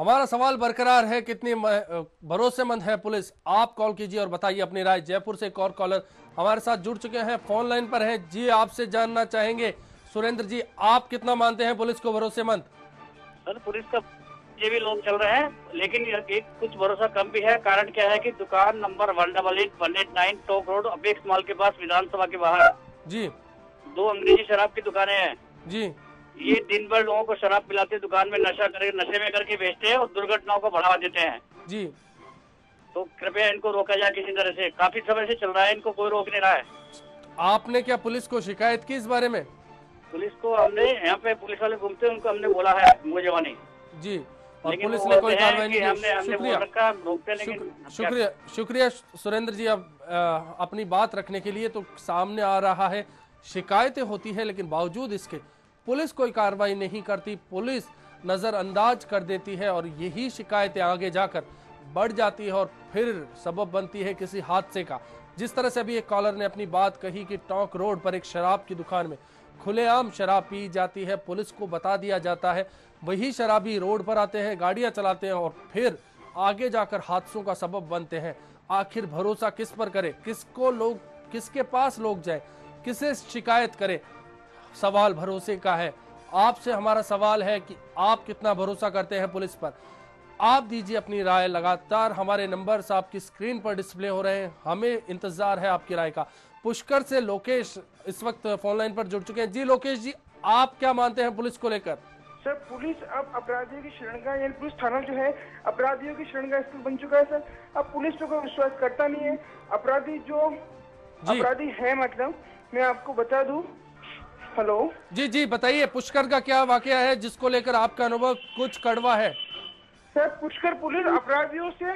हमारा सवाल बरकरार है, कितनी भरोसेमंद है पुलिस? आप कॉल कीजिए और बताइए अपनी राय। जयपुर से एक और कॉलर हमारे साथ जुड़ चुके हैं, फोन लाइन पर हैं जी। आपसे जानना चाहेंगे सुरेंद्र जी, आप कितना मानते हैं पुलिस को भरोसेमंद? सर, पुलिस का ये भी लोग चल रहे हैं, लेकिन एक कुछ भरोसा कम भी है। कारण क्या है कि दुकान नंबर 188-189 टोक रोड अपेक्स मॉल के पास विधानसभा के बाहर जी 2 अंग्रेजी शराब की दुकानें हैं जी। ये दिन भर लोगों को शराब पिलाते, दुकान में नशे में करके बेचते हैं और दुर्घटनाओं को बढ़ावा देते हैं जी। तो कृपया इनको रोका जाए किसी तरह से। काफी समय से चल रहा है, इनको कोई रोक नहीं रहा है। आपने क्या पुलिस को शिकायत की इस बारे में? पुलिस को हमने, यहाँ पे पुलिस वाले घूमते हैं, उनको हमने बोला है मुझे जवानी जी, और पुलिस ने कोई कार्रवाई नहीं की। शुक्रिया शुक्रिया सुरेंद्र जी, अब अपनी बात रखने के लिए। तो सामने आ रहा है शिकायतें होती है, लेकिन बावजूद इसके पुलिस कोई कार्रवाई नहीं करती, पुलिस नजरअंदाज कर देती है और यही शिकायतें आगे जाकर बढ़ जाती है और फिर सबब बनती है किसी हादसे का। जिस तरह से अभी एक कॉलर ने अपनी बात कही कि टोंक रोड पर एक शराब की दुकान में खुलेआम शराब पी जाती है, पुलिस को बता दिया जाता है, वही शराबी रोड पर आते हैं, गाड़ियां चलाते हैं और फिर आगे जाकर हादसों का सबब बनते हैं। आखिर भरोसा किस पर करें? किसके पास लोग जाए, किसे शिकायत करें? सवाल भरोसे का है। आपसे हमारा सवाल है कि आप कितना भरोसा करते हैं पुलिस पर? आप दीजिए अपनी राय। लगातार हमारे नंबर्स आपकी स्क्रीन पर डिस्प्ले हो रहे हैं, हमें इंतजार है आपकी राय का। पुष्कर से लोकेश इस वक्त फोन लाइन पर जुड़ चुके हैं। जी लोकेश जी, आप क्या मानते हैं पुलिस को लेकर? सर, पुलिस अब अपराधियों की शरणगाह, यानी पुलिस थाना जो है अपराधियों की शरणगाह स्थल बन चुका है। सर, अब पुलिस पे कोई विश्वास करता नहीं है। अपराधी है, मतलब मैं आपको बता दूं। हेलो जी जी, बताइए पुष्कर का क्या वाकया है जिसको लेकर आपका अनुभव कुछ कड़वा है? सर, पुष्कर पुलिस अपराधियों से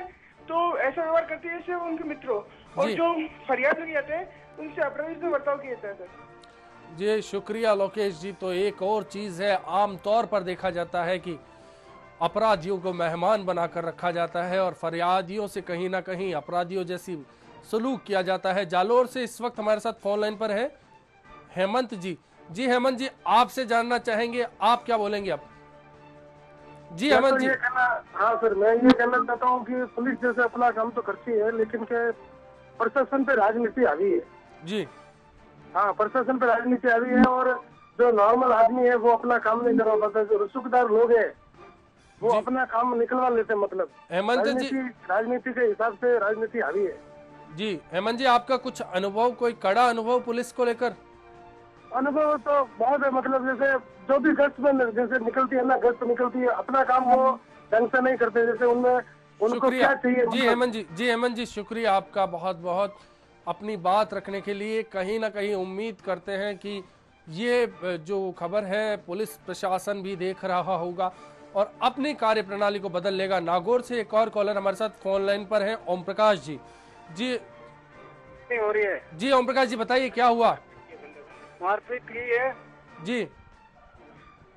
तो ऐसा व्यवहार करती है जैसे उनके मित्रों, और जो फरियाद लगे जाते हैं उनसे अपराधी से बर्ताव किया जाता है। सर जी शुक्रिया लोकेश जी। तो एक और चीज है, आमतौर पर देखा जाता है कि अपराधियों को मेहमान बनाकर रखा जाता है और फरियादियों से कहीं ना कहीं अपराधियों जैसी सलूक किया जाता है। जालोर से इस वक्त हमारे साथ फोन लाइन पर है हेमंत जी। जी हेमंत जी, आपसे जानना चाहेंगे, आप क्या बोलेंगे अब? जी हेमंत जी। हाँ सर, मैं ये कहना चाहता हूँ कि पुलिस जैसे अपना काम तो करती है, लेकिन के प्रशासन पे राजनीति हावी है। जी हाँ, प्रशासन पे राजनीति हावी है और जो नॉर्मल आदमी है वो अपना काम नहीं करवा पाता। जो रसूखदार लोग हैं वो अपना काम निकलवा लेते हैं। मतलब हेमंत जी, राजनीति के हिसाब से राजनीति हावी है। जी हेमंत जी, आपका कुछ अनुभव, कोई कड़ा अनुभव पुलिस को लेकर? अनुभव तो बहुत है। मतलब जैसे जो भी गश्त में जैसे निकलती है ना, गश्त निकलती है, अपना काम वो ढंग से नहीं करते। जैसे उनमें उनको क्या चाहिए। जी हेमंत जी, जी हेमंत जी, शुक्रिया आपका बहुत बहुत अपनी बात रखने के लिए। कहीं ना कहीं उम्मीद करते हैं कि ये जो खबर है पुलिस प्रशासन भी देख रहा होगा और अपनी कार्य प्रणाली को बदल लेगा। नागौर से एक और कॉलर हमारे साथ फोन लाइन पर है, ओम प्रकाश जी। जी हो रही है। जी ओम प्रकाश जी, बताइए क्या हुआ? मारपीट की है। जी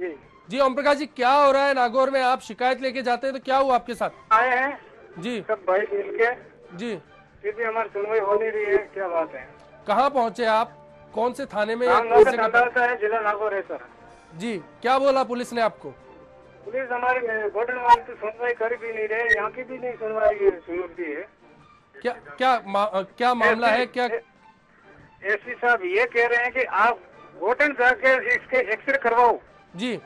जी जी ओम प्रकाश जी, क्या हो रहा है नागौर में? आप शिकायत लेके जाते हैं तो क्या हुआ आपके साथ? आए हैं जी सब भाई मिल के, जी, फिर भी हमारी सुनवाई हो नहीं रही है। क्या बात है? कहाँ पहुंचे आप? कौन से थाने में? अदालत है, जिला नागौर है सर। जी, क्या बोला पुलिस ने आपको? पुलिस हमारी गोल्डन वाली तो सुनवाई कर भी नहीं रहे, यहाँ की भी नहीं सुनवाई सुनती है। क्या मामला है? क्या एसपी साहब ये कह रहे हैं कि आप गोल्डन जाके इसके एक्सरे करवाओ, जी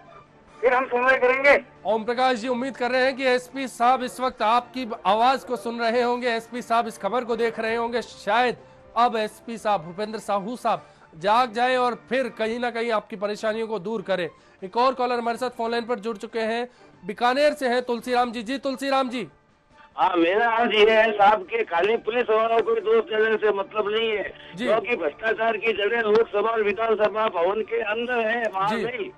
फिर हम सुनवाई करेंगे। ओम प्रकाश जी, उम्मीद कर रहे हैं कि एसपी साहब इस वक्त आपकी आवाज को सुन रहे होंगे, एसपी साहब इस खबर को देख रहे होंगे। शायद अब एसपी साहब भूपेंद्र साहू साहब जाग जाए और फिर कहीं ना कहीं आपकी परेशानियों को दूर करे। एक और कॉलर हमारे साथ फोन लाइन पर जुड़ चुके हैं, बीकानेर से है तुलसीराम जी। जी तुलसीराम जी। हाँ, मेरा आज ये है साहब के खाली पुलिस वालों को दोस्त देने से मतलब नहीं है, क्योंकि भ्रष्टाचार की जड़ें लोकसभा और विधानसभा भवन के अंदर है, वहाँ नहीं।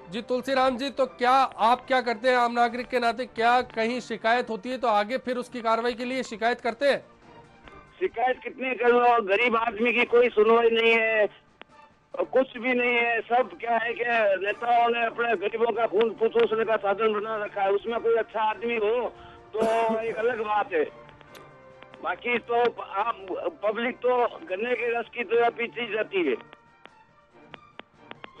जी तुलसीराम जी, तो क्या आप क्या करते हैं आम नागरिक के नाते? क्या कहीं शिकायत होती है तो आगे फिर उसकी कार्रवाई के लिए शिकायत करते हैं? शिकायत कितनी कर लो, गरीब आदमी की कोई सुनवाई नहीं है, कुछ भी नहीं है। सब क्या है कि नेताओं ने अपने गरीबों का खून फूसने का साधन बना रखा है। उसमें कोई अच्छा आदमी हो तो एक अलग बात है, बाकी तो आम पब्लिक तो गन्ने के रस की तरह पीती जाती है।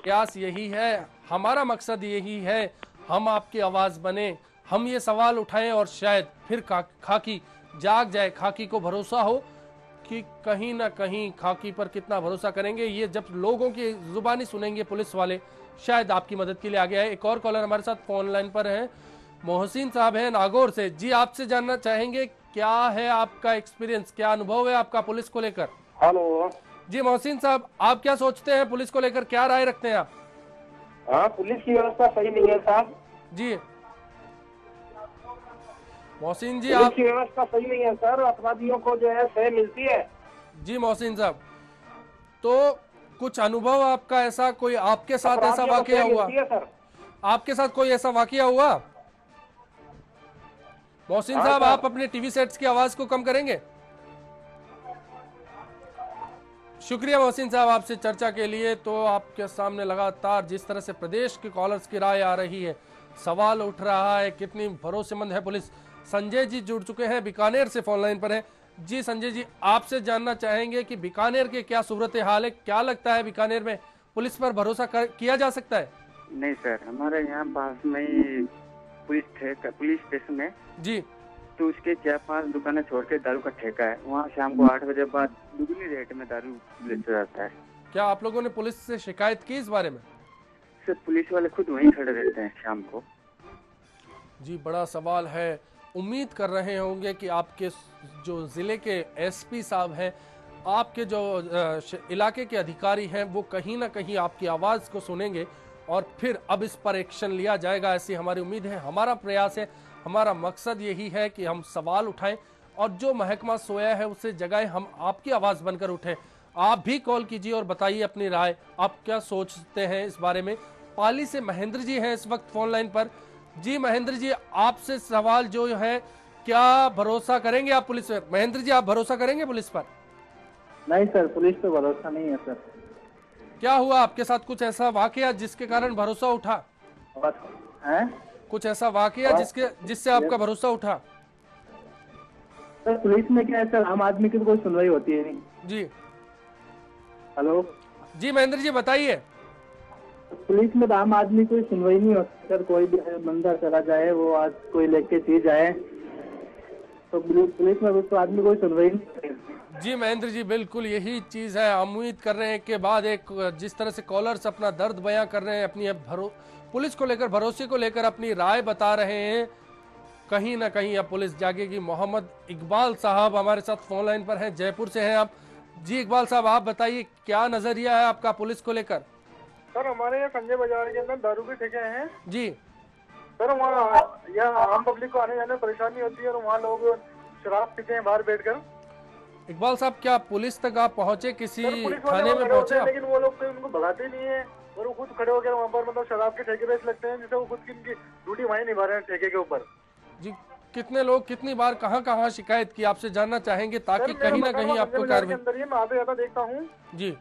प्रयास यही है, हमारा मकसद यही है, हम आपकी आवाज बने, हम ये सवाल उठाएं और शायद फिर खाकी जाग जाए, खाकी को भरोसा हो कि कहीं ना कहीं खाकी पर कितना भरोसा करेंगे। ये जब लोगों की जुबानी सुनेंगे पुलिस वाले, शायद आपकी मदद के लिए आगे आए। एक और कॉलर हमारे साथ फोन लाइन पर है, मोहसिन साहब हैं नागौर से। जी, आपसे जानना चाहेंगे क्या है आपका एक्सपीरियंस, क्या अनुभव है आपका पुलिस को लेकर? हेलो जी मोहसिन साहब, आप क्या सोचते हैं पुलिस को लेकर, क्या राय रखते हैं आप? हाँ, पुलिस की व्यवस्था सही नहीं है साहब। जी मोहसिन जी, पुलिस आप की व्यवस्था सही नहीं है सर, अपराधियों को जो है सह मिलती है। जी मोहसिन साहब, तो कुछ अनुभव आपका ऐसा, कोई आपके साथ ऐसा वाकया हुआ? सर आपके साथ कोई ऐसा वाकया हुआ? मोहसिन साहब, आप अपने टीवी सेट्स की आवाज को कम करेंगे? शुक्रिया मोहसिन साहब आपसे चर्चा के लिए। तो आपके सामने लगातार जिस तरह से प्रदेश के कॉलर्स की राय आ रही है, सवाल उठ रहा है कितनी भरोसेमंद है पुलिस। संजय जी जुड़ चुके हैं, बीकानेर से फोन लाइन पर है। जी संजय जी, आपसे जानना चाहेंगे कि बीकानेर के क्या सूरत हाल है, क्या लगता है बीकानेर में पुलिस पर भरोसा किया जा सकता है? नहीं सर, हमारे यहाँ पास में ही पुलिस स्टेशन है जी, तो उसके 4-5 दुकानें छोड़ के दारू का ठेका है। वहाँ शाम को 8 बजे बाद दुगनी रेट में दारू बेचा जाता है। क्या आप लोगों ने पुलिस से शिकायत की इस बारे में? सर, पुलिस वाले खुद वहीं खड़े रहते हैं शाम को। जी, बड़ा सवाल है। उम्मीद कर रहे होंगे कि आपके जो जिले के एसपी साहब हैं, आपके जो इलाके के अधिकारी हैं, वो कहीं ना कहीं आपकी आवाज़ को सुनेंगे और फिर अब इस पर एक्शन लिया जाएगा, ऐसी हमारी उम्मीद है। हमारा प्रयास है, हमारा मकसद यही है कि हम सवाल उठाएं और जो महकमा सोया है उसे जगाएं, हम आपकी आवाज़ बनकर उठें। आप भी कॉल कीजिए और बताइए अपनी राय, आप क्या सोचते हैं इस बारे में। पाली से महेंद्र जी हैं इस वक्त फोन लाइन पर। जी महेंद्र जी, आपसे सवाल जो है, क्या भरोसा करेंगे आप पुलिस पर? महेंद्र जी, आप भरोसा करेंगे पुलिस पर? नहीं सर, पुलिस पे भरोसा नहीं है सर। क्या हुआ आपके साथ, कुछ ऐसा वाकया जिसके कारण भरोसा उठा? हैं? कुछ ऐसा वाकया जिससे आपका भरोसा उठा? सर पुलिस में क्या है सर, आम आदमी की तो कोई सुनवाई होती है नहीं। जी हेलो जी महेंद्र जी, बताइए। पुलिस में तो आम आदमी कोई सुनवाई नहीं होती सर। कोई भी बंदा चला जाए, वो आज कोई लेके चीज आए तो पुलिस में तो आदमी कोई सुनवाई नहीं करती। जी महेंद्र जी, बिल्कुल यही चीज है। उम्मीद कर रहे हैं कि बाद एक जिस तरह से कॉलर्स अपना दर्द बयां कर रहे हैं, अपनी पुलिस को लेकर, भरोसे को लेकर अपनी राय बता रहे हैं, कहीं ना कहीं अब पुलिस जागेगी। मोहम्मद इकबाल साहब हमारे साथ फोन लाइन पर हैं, जयपुर से हैं आप। जी इकबाल साहब, आप बताइए क्या नजरिया है आपका पुलिस को लेकर? सर हमारे यहाँ संजय बाजार के अंदर दारू के ठेके हैं जी सर। वहाँ यहाँ आम पब्लिक को आने जाने में परेशानी होती है और वहाँ लोग शराब पीते हैं बाहर बैठकर। इकबाल साहब, क्या पुलिस तक आप पहुंचे, किसी पुलिस थाने में पहुंचे? लेकिन वो लोग तो उनको भगाते नहीं है और वो खुद खड़े होकर वहाँ पर मतलब शराब के ठेके पे लगते हैं, जिससे वो खुद की इनकी ड्यूटी वहीं निभा रहे हैं ठेके के ऊपर। जी, कितने लोग कितनी बार कहाँ शिकायत की, आपसे जानना चाहेंगे ताकि कहीं ना कहीं आपको कार्रवाई। अंदर ही मैं आते जाता देखता हूँ जी,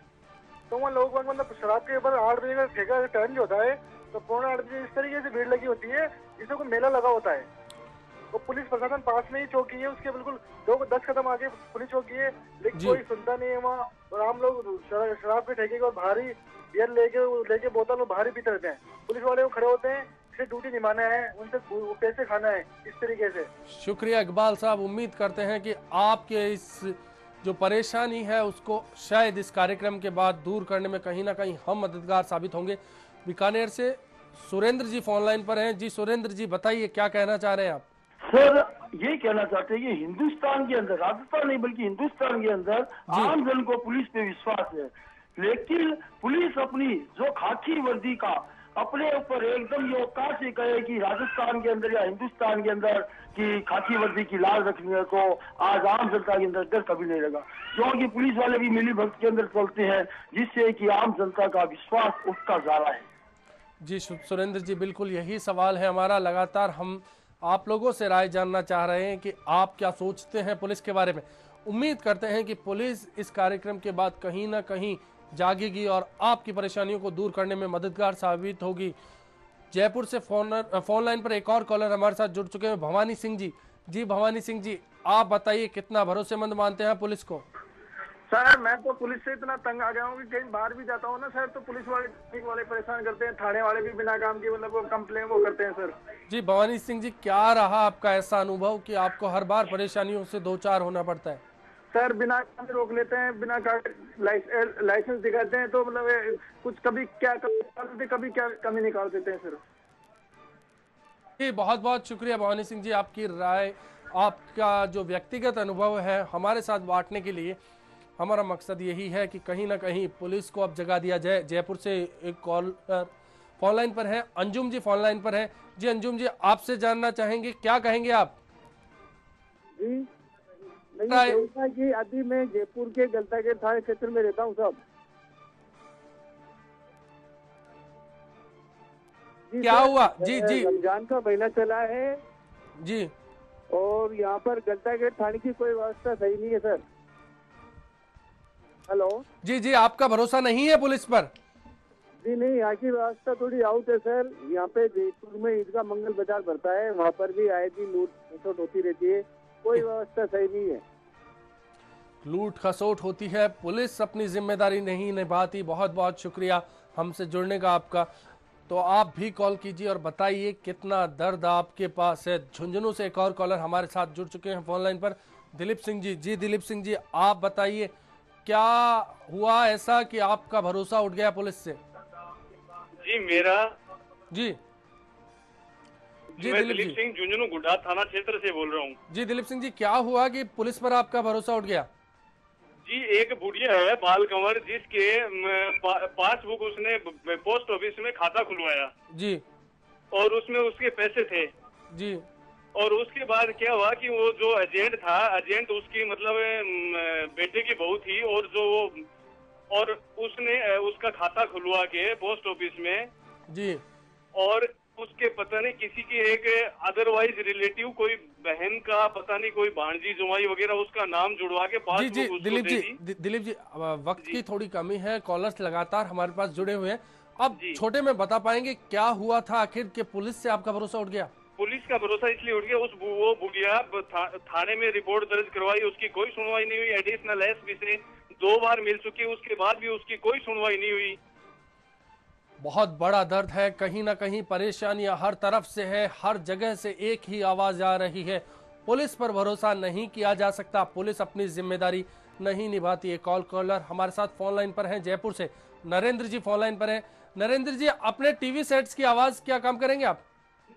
तो वहाँ लोग मतलब शराब के ऊपर 8 बजे का ठेका टाइम जो होता है तो 7:45 बजे इस तरीके से भीड़ लगी होती है जिससे कोई मेला लगा होता है। तो पुलिस प्रशासन पास में ही चौकी है, उसके बिल्कुल 2-10 कदम आगे पुलिस चौकी है, लेकिन कोई सुनता नहीं है वहाँ। और आम लोग शराब के ठेके और भारी बियर लेके बोतल और भारी पीते रहते हैं। पुलिस वाले वो खड़े होते हैं, इसे ड्यूटी निभाना है, उनसे पैसे खाना है, इस तरीके से। शुक्रिया इकबाल साहब, उम्मीद करते हैं कि आपके इस जो परेशानी है उसको शायद इस कार्यक्रम के बाद दूर करने में कहीं ना कहीं हम मददगार साबित होंगे। बीकानेर से सुरेंद्र जी फोन लाइन पर हैं। जी सुरेंद्र जी, बताइए क्या कहना चाह रहे हैं आप? सर ये कहना चाहते हैं कि हिंदुस्तान के अंदर, राजस्थान नहीं बल्कि हिंदुस्तान के अंदर आम जन को पुलिस पे विश्वास है, लेकिन पुलिस अपनी जो खाकी वर्दी का अपने ऊपर एकदम ये औकात से कहे कि राजस्थान के अंदर या हिंदुस्तान के अंदर की खाकी वर्दी की लाज रखनी है, तो आज आम जनता के अंदर डर कभी नहीं लगा, क्योंकि पुलिस वाले भी मिली भक्त के अंदर चलते हैं, जिससे कि आम जनता का विश्वास उठता जा रहा है। जी सुरेंद्र जी, बिल्कुल यही सवाल है हमारा। लगातार हम आप लोगों से राय जानना चाह रहे हैं कि आप क्या सोचते हैं पुलिस के बारे में। उम्मीद करते हैं कि पुलिस इस कार्यक्रम के बाद कहीं ना कहीं जागेगी और आपकी परेशानियों को दूर करने में मददगार साबित होगी। जयपुर से फोन लाइन पर एक और कॉलर हमारे साथ जुड़ चुके हैं, भवानी सिंह जी। जी भवानी सिंह जी, आप बताइए कितना भरोसेमंद मानते हैं पुलिस को? सर मैं तो पुलिस से इतना तंग आ गया हूँ कि कहीं बाहर भी जाता हूँ ना सर, तो पुलिस वाले परेशान करते हैं, थाने वाले भी बिना काम के मतलब वो कंप्लेन वो करते हैं सर। जी भवानी सिंह जी, क्या रहा आपका ऐसा अनुभव कि आपको हर बार परेशानियों से दो चार होना पड़ता है? सर बिना काम रोक लेते हैं, बिना लाइसेंस दिखाते हैं, तो मतलब कुछ कभी क्या कभी क्या कमी निकाल देते हैं सर। जी बहुत बहुत शुक्रिया भवानी सिंह जी, आपकी राय, आपका जो व्यक्तिगत अनुभव है हमारे साथ बांटने के लिए। हमारा मकसद यही है कि कहीं ना कहीं पुलिस को अब जगा दिया जाए। जयपुर से एक कॉल फोन लाइन पर है, अंजुम जी फोन लाइन पर है। जी अंजुम जी, आपसे जानना चाहेंगे, क्या कहेंगे आप? जी नहीं कि अभी मैं जयपुर के गलतागेट थाने क्षेत्र में रहता हूँ साहब। क्या हुआ? जी जी, रमजान का महीना चला है जी, और यहाँ पर गलतागेट थाने की कोई व्यवस्था सही नहीं है सर। हेलो जी जी, आपका भरोसा नहीं है पुलिस पर? जी नहीं, यहाँ की व्यवस्था थोड़ी आउट है सर। यहाँ पे जयपुर में ईदगाह मंगल बाजार भरता है, वहाँ पर भी आए दिन लूट खसोट होती रहती है, कोई व्यवस्था सही नहीं है। लूट खसोट होती है, पुलिस अपनी जिम्मेदारी नहीं निभाती। बहुत बहुत शुक्रिया हमसे जुड़ने का आपका। तो आप भी कॉल कीजिए और बताइए कितना दर्द आपके पास है। झुंझुनू से एक और कॉलर हमारे साथ जुड़ चुके हैं फोन लाइन पर, दिलीप सिंह जी। जी दिलीप सिंह जी, आप बताइए क्या हुआ ऐसा कि आपका भरोसा उठ गया पुलिस से? जी मेरा जी जी, मैं दिलीप सिंह झुंझुनू गुड्डा थाना क्षेत्र से बोल रहा हूँ। जी दिलीप सिंह जी, क्या हुआ कि पुलिस पर आपका भरोसा उठ गया? जी एक बुढ़िया है बाल कंवर, जिसके पासबुक उसने पोस्ट ऑफिस में खाता खुलवाया जी, और उसमें उसके पैसे थे जी, और उसके बाद क्या हुआ कि वो जो एजेंट था, एजेंट उसकी मतलब बेटे की बहू थी, और उसने उसका खाता खुलवा के पोस्ट ऑफिस में जी, और उसके पता नहीं किसी की एक अदरवाइज रिलेटिव, कोई बहन का पता नहीं, कोई भांजी जुमाई वगैरह, उसका नाम जुड़वा के पास। जी जी दिलीप जी, वक्त की थोड़ी कमी है, कॉलर्स लगातार हमारे पास जुड़े हुए हैं। अब छोटे में बता पाएंगे क्या हुआ था आखिर के पुलिस से आपका भरोसा उठ गया? पुलिस का भरोसा इसलिए उठ गया, वो बुढ़िया थाने में रिपोर्ट दर्ज करवाई, उसकी कोई सुनवाई नहीं हुई। एडिशनल एसपी से 2 बार मिल चुकी, उसके बाद भी उसकी कोई सुनवाई नहीं हुई। बहुत बड़ा दर्द है, कहीं ना कहीं परेशानियां हर तरफ से है, हर जगह से एक ही आवाज आ रही है, पुलिस पर भरोसा नहीं किया जा सकता, पुलिस अपनी जिम्मेदारी नहीं निभाती है। कॉलर हमारे साथ फोन लाइन पर हैं जयपुर से, नरेंद्र जी फोन लाइन पर हैं। नरेंद्र जी, अपने टीवी सेट्स की आवाज क्या कम करेंगे आप?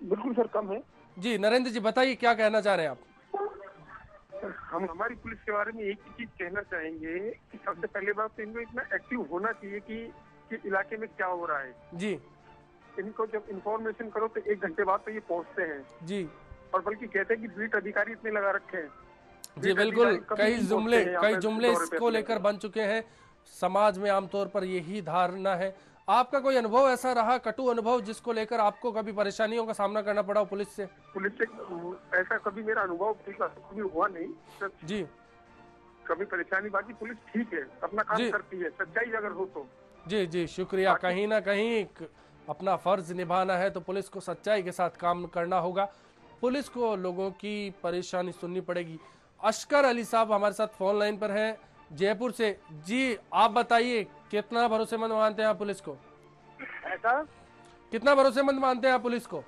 बिल्कुल सर, कम है जी। नरेंद्र जी बताइए क्या कहना चाह रहे हैं आप? हम हमारी पुलिस के बारे में एक ही चीज कहना चाहेंगे कि सबसे पहले बात तो इनको इतना एक्टिव होना चाहिए कि इलाके में क्या हो रहा है। जी, इनको जब इन्फॉर्मेशन करो तो 1 घंटे बाद तो ये पहुंचते हैं जी, और बल्कि कहते हैं कि बीट अधिकारी इतने लगा रखे हैं। जी बिल्कुल, कई जुमले इसको लेकर बन चुके हैं समाज में, आमतौर पर यही धारणा है। आपका कोई अनुभव ऐसा रहा, कटु अनुभव, जिसको लेकर आपको कभी परेशानियों का सामना करना पड़ा पुलिस से? ऐसा कभी मेरा अनुभव कभी हुआ नहीं जी। कभी परेशानी, बाकी पुलिस ठीक है, अपना काम करती है, सच्चाई अगर हो तो। जी जी शुक्रिया। कहीं ना कहीं अपना फर्ज निभाना है तो पुलिस को सच्चाई के साथ काम करना होगा, पुलिस को लोगों की परेशानी सुननी पड़ेगी। अशकर अली साहब हमारे साथ फोन लाइन पर हैं जयपुर से। जी आप बताइए कितना भरोसेमंद मानते हैं आप पुलिस को? ऐसा कितना भरोसेमंद मानते हैं आप पुलिस को?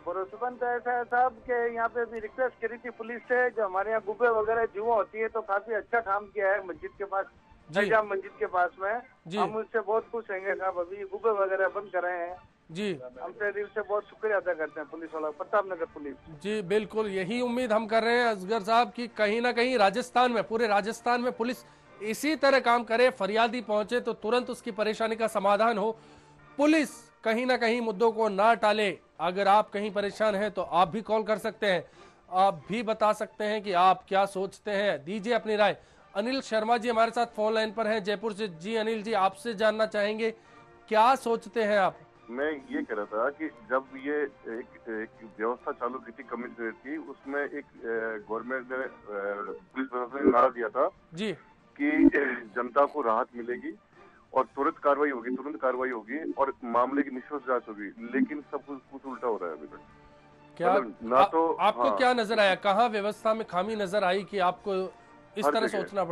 भरोसेमंद ऐसा है साहब के यहाँ पे भी रिक्वेस्ट करी थी पुलिस से, जो हमारे यहाँ गुब्बे वगैरह जुआ होती है तो काफी अच्छा काम किया है मस्जिद के पास, मस्जिद के पास में। हम उससे बहुत खुश हैं साहब, अभी गुब्बे वगैरह बंद कर रहे हैं जी। हमसे दिल से बहुत शुक्रिया अदा करते हैं पुलिस वाला, प्रताप नगर पुलिस। जी बिल्कुल, यही उम्मीद हम कर रहे हैं असगर साहब की कहीं ना कहीं राजस्थान में, पूरे राजस्थान में पुलिस इसी तरह काम करे, फरियादी पहुंचे तो तुरंत उसकी परेशानी का समाधान हो, पुलिस कहीं ना कहीं मुद्दों को ना टाले। अगर आप कहीं परेशान हैं तो आप भी कॉल कर सकते हैं, आप भी बता सकते हैं कि आप क्या सोचते हैं, दीजिए अपनी राय। अनिल शर्मा जी हमारे साथ फोन लाइन पर हैं जयपुर से। जी अनिल जी, आपसे जानना चाहेंगे क्या सोचते हैं आप? मैं ये कह रहा था कि जब ये एक व्यवस्था चालू की थी कमिश्नरेट की, उसमें एक गवर्नमेंट ने पुलिस प्रशासन ने नारा दिया था जी कि जनता को राहत मिलेगी और तुरंत कार्रवाई होगी और मामले की निष्पक्ष जांच होगी, लेकिन सब कुछ उल्टा हो रहा है अभी तक। क्या ना तो आपको क्या नजर आया, कहाँ व्यवस्था में खामी नजर आई कि आपको इस तरह सोचना पड़ा?